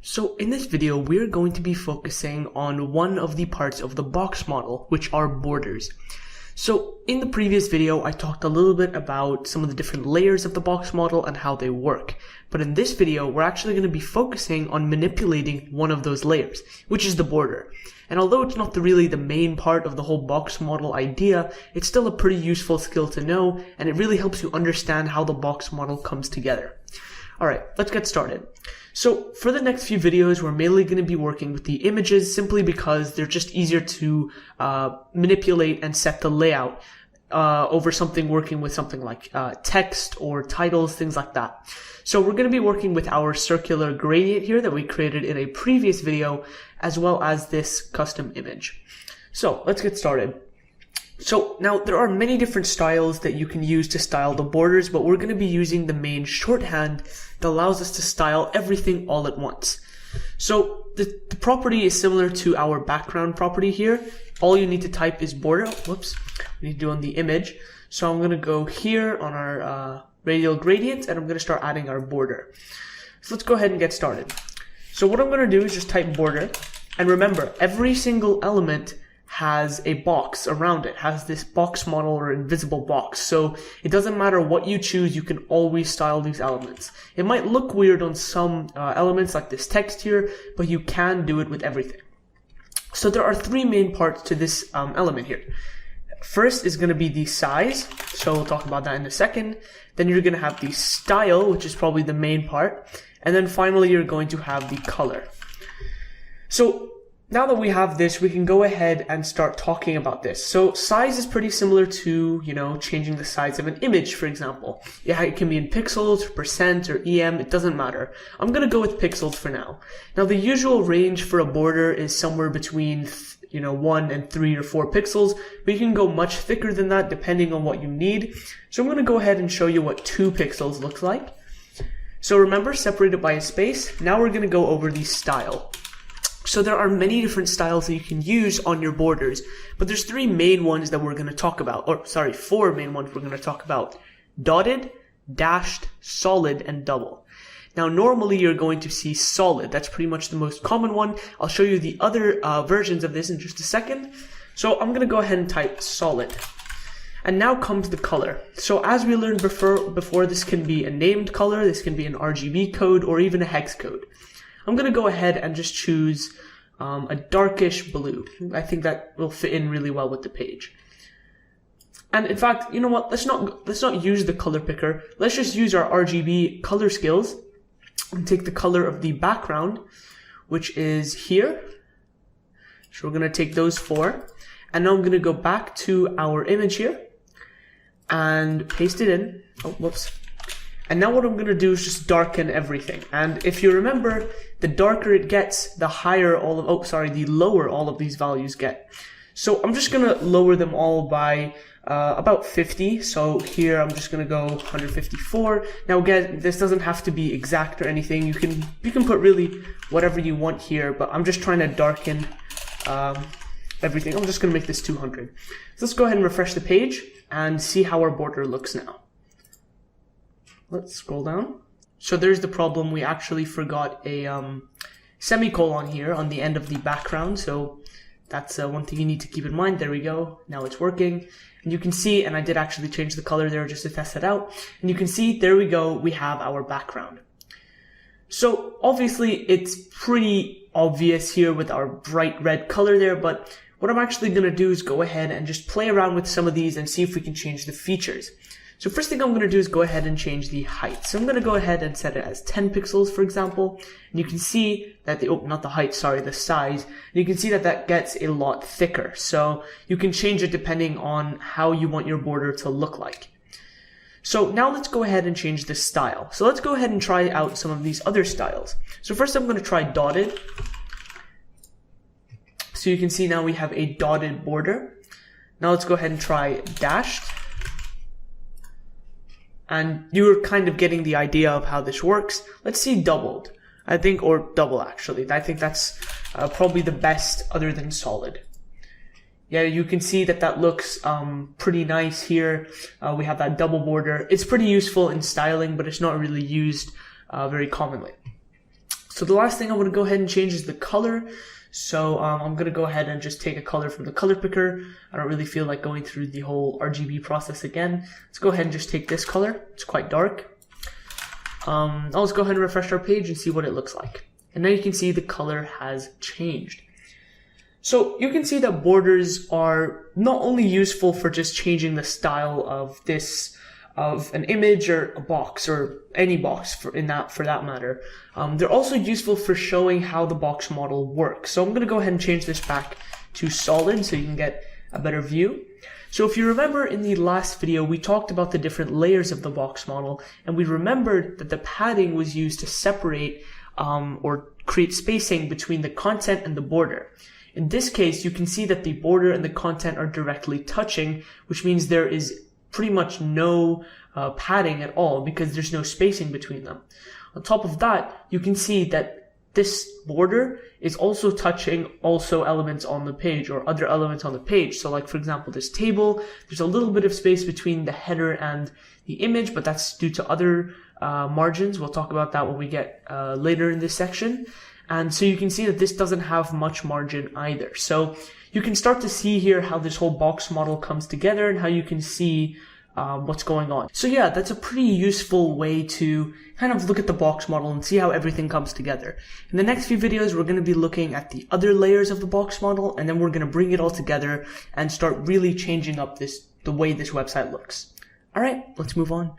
So in this video, we're going to be focusing on one of the parts of the box model, which are borders. So in the previous video, I talked a little bit about some of the different layers of the box model and how they work. But in this video, we're actually going to be focusing on manipulating one of those layers, which is the border. And although it's not really the main part of the whole box model idea, it's still a pretty useful skill to know, and it really helps you understand how the box model comes together. Alright, let's get started. So for the next few videos, we're mainly going to be working with the images simply because they're just easier to manipulate and set the layout over something working with something like text or titles, things like that. So we're going to be working with our circular gradient here that we created in a previous video, as well as this custom image. So let's get started. So now there are many different styles that you can use to style the borders, but we're going to be using the main shorthand that allows us to style everything all at once. So the property is similar to our background property here. All you need to type is border. Whoops, we need to do on the image. So I'm going to go here on our radial gradient, and I'm going to start adding our border. So let's go ahead and get started. So what I'm going to do is just type border, and remember, every single element has a box around it, has this box model or invisible box. So it doesn't matter what you choose, you can always style these elements. It might look weird on some elements like this text here, but you can do it with everything. So there are three main parts to this element here. First is going to be the size, so we'll talk about that in a second. Then you're going to have the style, which is probably the main part. And then finally you're going to have the color. So now that we have this, we can go ahead and start talking about this. So size is pretty similar to, changing the size of an image, for example. Yeah, it can be in pixels, percent, or EM, it doesn't matter. I'm going to go with pixels for now. Now the usual range for a border is somewhere between 1 and 3 or 4 pixels, but you can go much thicker than that depending on what you need. So I'm going to go ahead and show you what 2 pixels looks like. So remember, separated by a space. Now we're going to go over the style. So there are many different styles that you can use on your borders, but there's 3 main ones that we're going to talk about, 4 main ones we're going to talk about: dotted, dashed, solid, and double. Now normally you're going to see solid. That's pretty much the most common one. I'll show you the other versions of this in just a second. So I'm going to go ahead and type solid. And now comes the color. So as we learned before, this can be a named color, this can be an RGB code, or even a hex code. I'm going to go ahead and just choose a darkish blue. I think that will fit in really well with the page. And in fact, you know what? Let's not use the color picker. Let's just use our RGB color skills and take the color of the background, which is here. So we're going to take those 4. And now I'm going to go back to our image here and paste it in. Oh, whoops. And now what I'm going to do is just darken everything. And if you remember, the darker it gets, the lower all of these values get. So I'm just going to lower them all by about 50. So here I'm just going to go 154. Now again, this doesn't have to be exact or anything. You can put really whatever you want here, but I'm just trying to darken everything. I'm just going to make this 200. So let's go ahead and refresh the page and see how our border looks now. Let's scroll down. So there's the problem. We actually forgot a semicolon here on the end of the background. So that's one thing you need to keep in mind. There we go. Now it's working. And you can see, and I did actually change the color there just to test it out. And you can see, there we go, we have our background. So obviously it's pretty obvious here with our bright red color there, but what I'm actually going to do is go ahead and just play around with some of these and see if we can change the features. So first thing I'm going to do is go ahead and change the height. So I'm going to go ahead and set it as 10 pixels, for example. And you can see that the size. And you can see that that gets a lot thicker. So you can change it depending on how you want your border to look like. So now let's go ahead and change the style. So let's go ahead and try out some of these other styles. So first I'm going to try dotted. So you can see now we have a dotted border. Now let's go ahead and try dashed. And you're kind of getting the idea of how this works. Let's see doubled, or double actually. I think that's probably the best other than solid. Yeah, you can see that looks pretty nice here. We have that double border. It's pretty useful in styling, but it's not really used very commonly. So the last thing I want to go ahead and change is the color. So I'm going to go ahead and just take a color from the color picker. I don't really feel like going through the whole RGB process again. Let's go ahead and just take this color. It's quite dark. Now let's go ahead and refresh our page and see what it looks like. And now you can see the color has changed. So you can see that borders are not only useful for just changing the style of an image or a box or any box for that matter. They're also useful for showing how the box model works. So I'm going to go ahead and change this back to solid so you can get a better view. So if you remember in the last video, we talked about the different layers of the box model, and we remembered that the padding was used to separate or create spacing between the content and the border. In this case, you can see that the border and the content are directly touching, which means there is pretty much no padding at all because there's no spacing between them. On top of that, you can see that this border is also touching elements on the page or other elements on the page. So like, for example, this table, there's a little bit of space between the header and the image, but that's due to other margins. We'll talk about that when we get later in this section. And so you can see that this doesn't have much margin either. So you can start to see here how this whole box model comes together and how you can see what's going on. So yeah, that's a pretty useful way to kind of look at the box model and see how everything comes together. In the next few videos, we're going to be looking at the other layers of the box model, and then we're going to bring it all together and start really changing up the way this website looks. All right, let's move on.